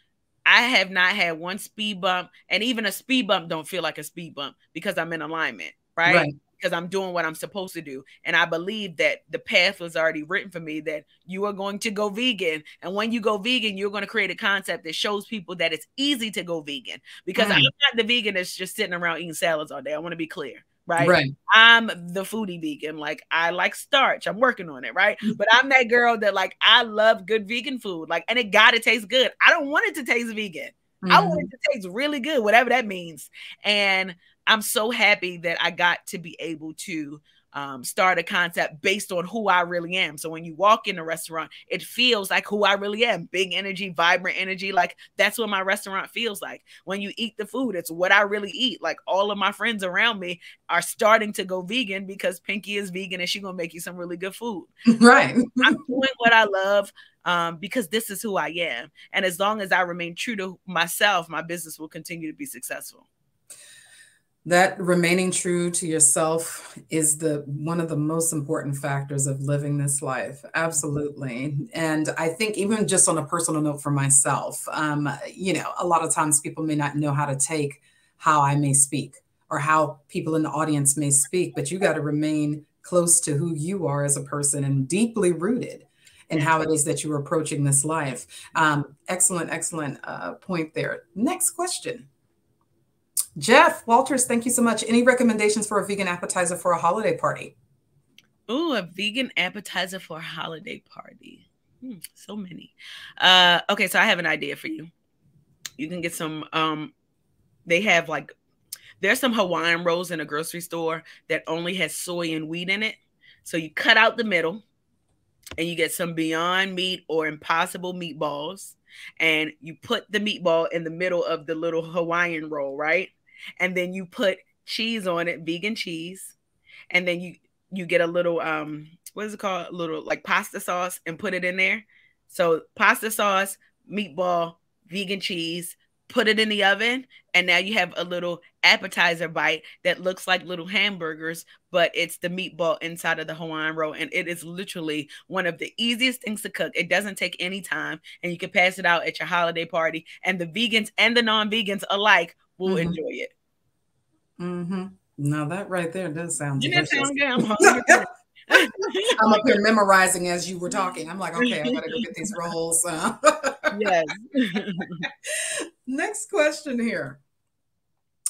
I have not had one speed bump, and even a speed bump don't feel like a speed bump because I'm in alignment, right? Right. Because I'm doing what I'm supposed to do. And I believe that the path was already written for me, that you are going to go vegan. And when you go vegan, you're going to create a concept that shows people that it's easy to go vegan. Because I'm not the vegan that's just sitting around eating salads all day. I want to be clear, right? Right. I'm the foodie vegan. Like, I like starch. I'm working on it, right? But I'm that girl that, like, I love good vegan food. Like, and it gotta taste good. I don't want it to taste vegan. I want it to taste really good, whatever that means. And I'm so happy that I got to be able to start a concept based on who I really am. So when you walk in a restaurant, it feels like who I really am. Big energy, vibrant energy. Like, that's what my restaurant feels like. When you eat the food, it's what I really eat. Like, all of my friends around me are starting to go vegan because Pinky is vegan and she's going to make you some really good food. Right. I'm doing what I love because this is who I am. And as long as I remain true to myself, my business will continue to be successful. That remaining true to yourself is one of the most important factors of living this life. Absolutely. And I think even just on a personal note for myself, a lot of times people may not know how to take how I may speak or how people in the audience may speak, but you got to remain close to who you are as a person and deeply rooted in how it is that you're approaching this life. Excellent point there. Next question. Jeff Walters, thank you so much. Any recommendations for a vegan appetizer for a holiday party? Ooh, a vegan appetizer for a holiday party. So many. Okay, so I have an idea for you. You can get some, they have there's some Hawaiian rolls in a grocery store that only has soy and wheat in it. So you cut out the middle and you get some Beyond Meat or Impossible meatballs. And you put the meatball in the middle of the little Hawaiian roll, right? And then you put cheese on it, vegan cheese. And then you get a little, what is it called? A little like pasta sauce and put it in there. So pasta sauce, meatball, vegan cheese, put it in the oven. And now you have a little appetizer bite that looks like little hamburgers, but it's the meatball inside of the Hawaiian roll. And it is literally one of the easiest things to cook. It doesn't take any time, and you can pass it out at your holiday party. And the vegans and the non-vegans alike will enjoy it. Now that right there does sound delicious. Sound good? I'm hungry. I'm up here memorizing as you were talking. I'm like, okay, I gotta go get these rolls. Yes. Next question here.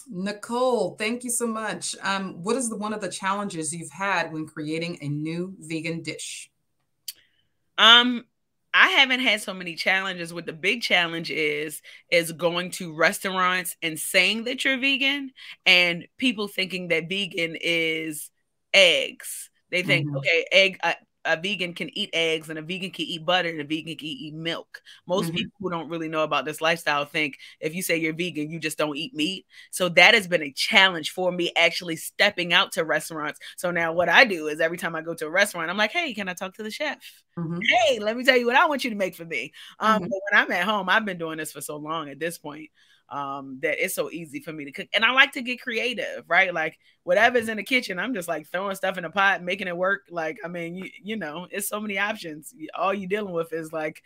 Nicole, thank you so much. What is one of the challenges you've had when creating a new vegan dish? I haven't had so many challenges. What the big challenge is going to restaurants and saying that you're vegan, and people thinking that vegan is eggs. They think, okay, a vegan can eat eggs, and a vegan can eat butter, and a vegan can eat milk. Most people who don't really know about this lifestyle think if you say you're vegan, you just don't eat meat. So that has been a challenge for me, actually stepping out to restaurants. So now what I do is every time I go to a restaurant, I'm like, hey, can I talk to the chef? Hey, let me tell you what I want you to make for me. But when I'm at home, I've been doing this for so long at this point, that it's so easy for me to cook. And I like to get creative, right? Like, whatever's in the kitchen, I'm just like throwing stuff in a pot, making it work. Like, I mean, you know, it's so many options. All you're dealing with is like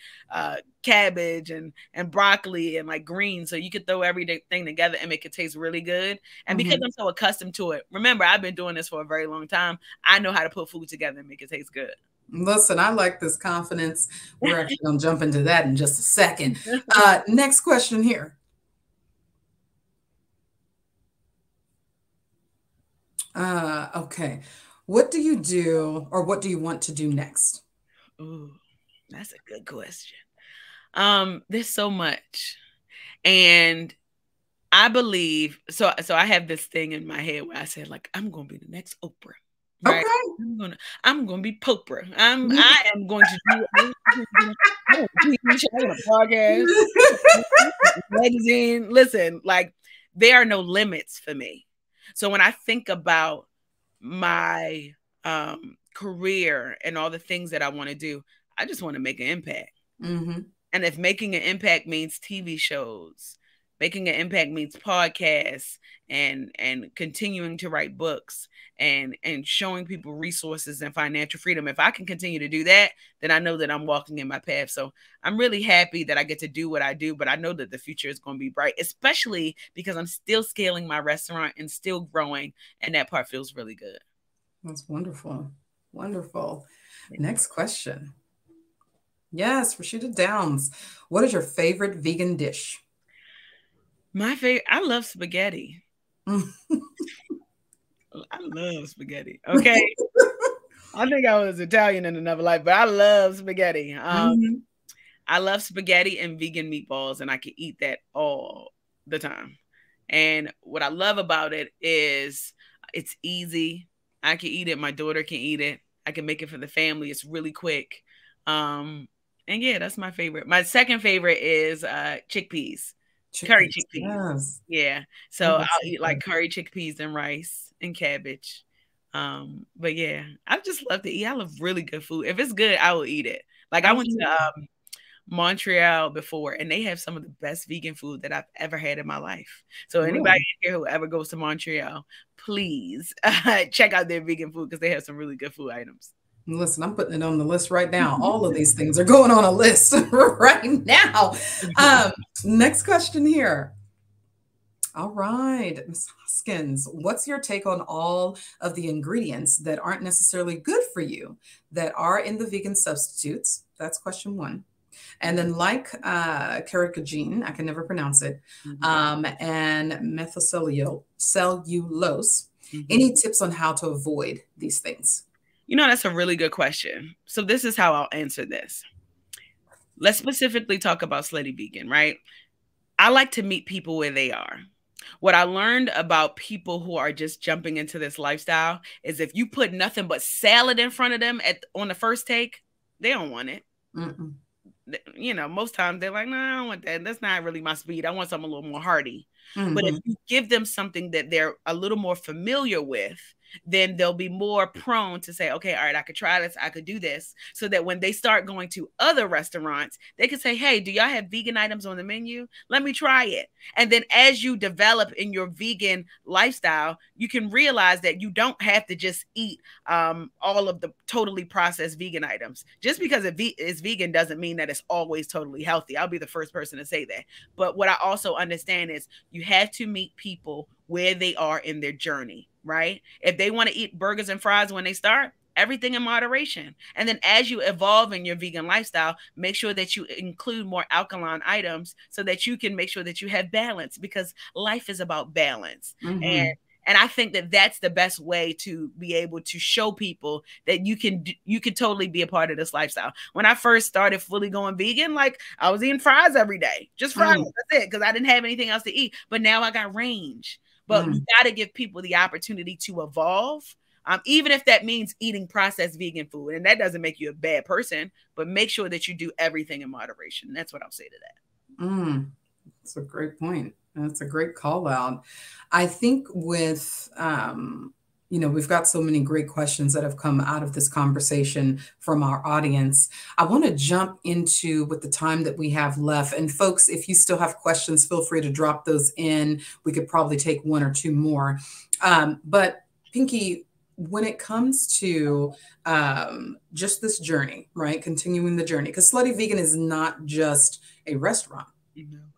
cabbage and broccoli and like greens. So you could throw everything together and make it taste really good. And because I'm so accustomed to it, remember, I've been doing this for a very long time. I know how to put food together and make it taste good. Listen, I like this confidence. We're actually going to jump into that in just a second. Next question here. Okay. What do you do, or what do you want to do next? Ooh, that's a good question. There's so much. And I believe, so I have this thing in my head where I said, like, I'm going to be the next Oprah. Right? Okay. I'm gonna be Popra. I am going to do a podcast, magazine. Listen, like, there are no limits for me. So when I think about my career and all the things that I want to do, I just want to make an impact. And if making an impact means TV shows, Making an impact means podcasts and continuing to write books and showing people resources and financial freedom. If I can continue to do that, then I know that I'm walking in my path. So I'm really happy that I get to do what I do, but I know that the future is going to be bright, especially because I'm still scaling my restaurant and still growing, and that part feels really good. That's wonderful. Wonderful. Next question. Yes, Rashida Downs. What is your favorite vegan dish? My favorite, I love spaghetti. I love spaghetti. Okay. I think I was Italian in another life, but I love spaghetti. I love spaghetti and vegan meatballs, and I can eat that all the time. And what I love about it is it's easy. I can eat it. My daughter can eat it. I can make it for the family. It's really quick. And yeah, that's my favorite. My second favorite is chickpeas. Curry chickpeas. Yes. Yeah. So I'll eat like curry chickpeas and rice and cabbage. But yeah, I just love to eat. I love really good food. If it's good, I will eat it. Like I went to Montreal before, and they have some of the best vegan food that I've ever had in my life. So anybody here who ever goes to Montreal, please check out their vegan food because they have some really good food items. Listen, I'm putting it on the list right now. All of these things are going on a list right now. Next question here. All right, Ms. Hoskins, what's your take on all of the ingredients that aren't necessarily good for you that are in the vegan substitutes? That's question one. And then like carrageenan, I can never pronounce it, and methylcellulose, any tips on how to avoid these things? You know, that's a really good question. So this is how I'll answer this. Let's specifically talk about Slutty Vegan, right? I like to meet people where they are. What I learned about people who are just jumping into this lifestyle is if you put nothing but salad in front of them on the first take, they don't want it. You know, most times they're like, no, I don't want that. That's not really my speed. I want something a little more hearty. But if you give them something that they're a little more familiar with, then they'll be more prone to say, okay, all right, I could try this. I could do this. So that when they start going to other restaurants, they can say, hey, do y'all have vegan items on the menu? Let me try it. And then as you develop in your vegan lifestyle, you can realize that you don't have to just eat all of the totally processed vegan items. Just because it's vegan doesn't mean that it's always totally healthy. I'll be the first person to say that. But what I also understand is you have to meet people where they are in their journey, right? If they want to eat burgers and fries when they start, everything in moderation. And then as you evolve in your vegan lifestyle, make sure that you include more alkaline items so that you can make sure that you have balance, because life is about balance. And I think that that's the best way to be able to show people that you can totally be a part of this lifestyle. When I first started fully going vegan, like I was eating fries every day, just fries. That's it, because I didn't have anything else to eat. But now I got range. But you got to give people the opportunity to evolve, even if that means eating processed vegan food. And that doesn't make you a bad person, but make sure that you do everything in moderation. That's what I'll say to that. That's a great point. That's a great call out. I think with, you know, we've got so many great questions that have come out of this conversation from our audience. I want to jump into with the time that we have left. And folks, if you still have questions, feel free to drop those in. We could probably take one or two more. But Pinky, when it comes to just this journey, right? Continuing the journey, because Slutty Vegan is not just a restaurant,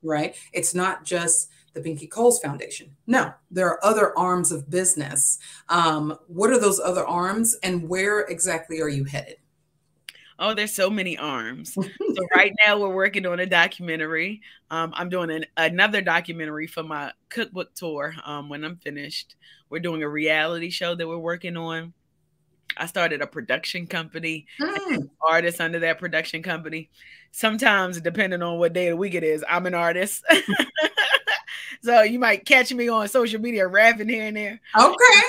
right? It's not just the Pinky Coles Foundation. No, there are other arms of business. What are those other arms, and where exactly are you headed? Oh, there's so many arms. So right now we're working on a documentary. I'm doing another documentary for my cookbook tour. When I'm finished, we're doing a reality show that we're working on. I started a production company, and artists under that production company. Sometimes, depending on what day of the week it is, I'm an artist. So you might catch me on social media rapping here and there. Okay.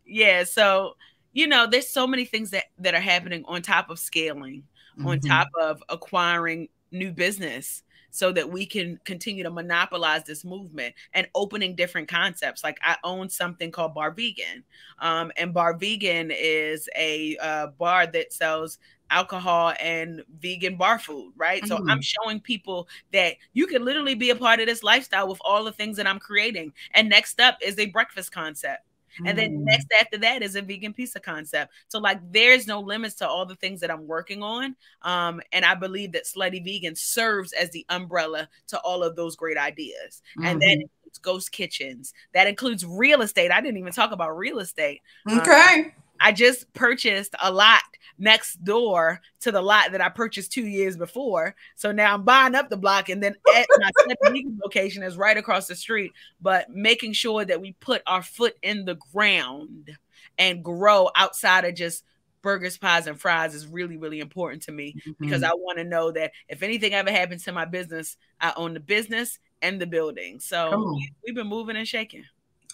Yeah. So, you know, there's so many things that are happening on top of scaling, on top of acquiring new business, so that we can continue to monopolize this movement and opening different concepts. Like I own something called Bar Vegan. And Bar Vegan is a bar that sells alcohol and vegan bar food, right? So I'm Mm. showing people that you can literally be a part of this lifestyle with all the things that I'm creating. And next up is a breakfast concept. And then Mm. next after that is a vegan pizza concept. So like there's no limits to all the things that I'm working on. And I believe that Slutty Vegan serves as the umbrella to all of those great ideas. And that Mhm. includes ghost kitchens. That includes real estate. I didn't even talk about real estate. Okay. I just purchased a lot next door to the lot that I purchased 2 years before. So now I'm buying up the block, and then at my second location is right across the street. But making sure that we put our foot in the ground and grow outside of just burgers, pies, and fries is really, really important to me, because I want to know that if anything ever happens to my business, I own the business and the building. Come So on. we've been moving and shaking.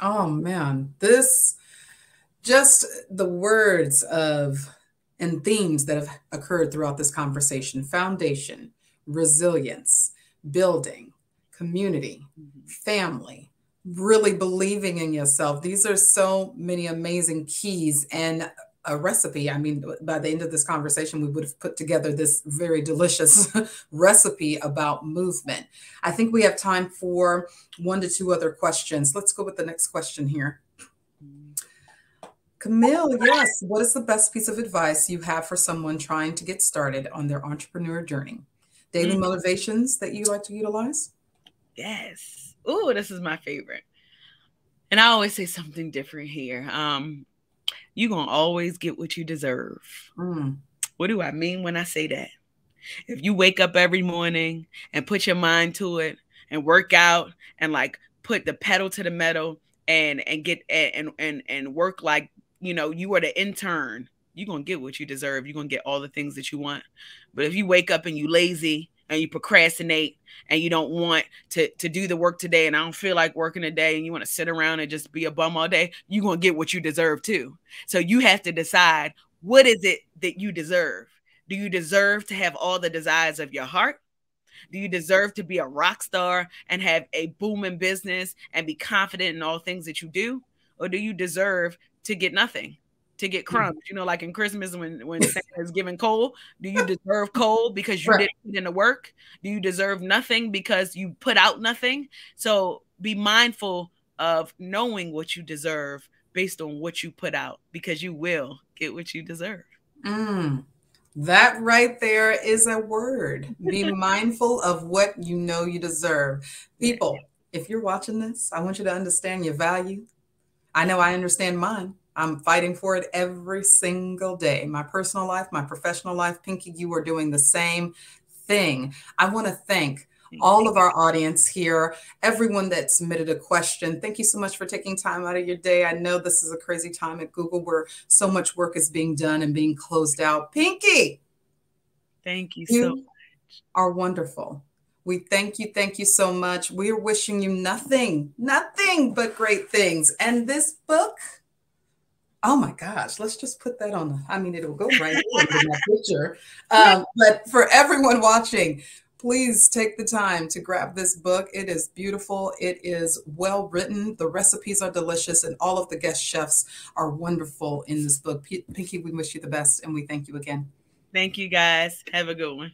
Oh man, this just the words of and themes that have occurred throughout this conversation: foundation, resilience, building, community, family, really believing in yourself. These are so many amazing keys and a recipe. I mean, by the end of this conversation, we would have put together this very delicious recipe about movement. I think we have time for 1 to 2 other questions. Let's go with the next question here. Camille, yes. What is the best piece of advice you have for someone trying to get started on their entrepreneur journey? Daily motivations that you like to utilize? Yes. Ooh, this is my favorite. And I always say something different here. You're going to always get what you deserve. Mm. What do I mean when I say that? If you wake up every morning and put your mind to it and work out and like put the pedal to the metal and get and work like, you know, you are the intern, you're going to get what you deserve. You're going to get all the things that you want. But if you wake up and you lazy and you procrastinate and you don't want to do the work today, and I don't feel like working today, and you want to sit around and just be a bum all day, you're going to get what you deserve too. So you have to decide, what is it that you deserve? Do you deserve to have all the desires of your heart? Do you deserve to be a rock star and have a booming business and be confident in all things that you do? Or do you deserve to get nothing, to get crumbs? You know, like in Christmas when Santa is giving coal, do you deserve coal because you Right. didn't put in the work? Do you deserve nothing because you put out nothing? So be mindful of knowing what you deserve based on what you put out, because you will get what you deserve. Mm. That right there is a word. Be mindful of what you know you deserve. Yeah. People, if you're watching this, I want you to understand your value. I know I understand mine. I'm fighting for it every single day. My personal life, my professional life. Pinky, you are doing the same thing. I want to thank all of our audience here, everyone that submitted a question. Thank you so much for taking time out of your day. I know this is a crazy time at Google where so much work is being done and being closed out. Pinky, Thank you so you are wonderful. We thank you. Thank you so much. We are wishing you nothing but great things. And this book, oh my gosh, let's just put that on. I mean, it'll go right in that picture. But for everyone watching, please take the time to grab this book. It is beautiful. It is well written. The recipes are delicious, and all of the guest chefs are wonderful in this book. Pinky, we wish you the best, and we thank you again. Thank you, guys. Have a good one.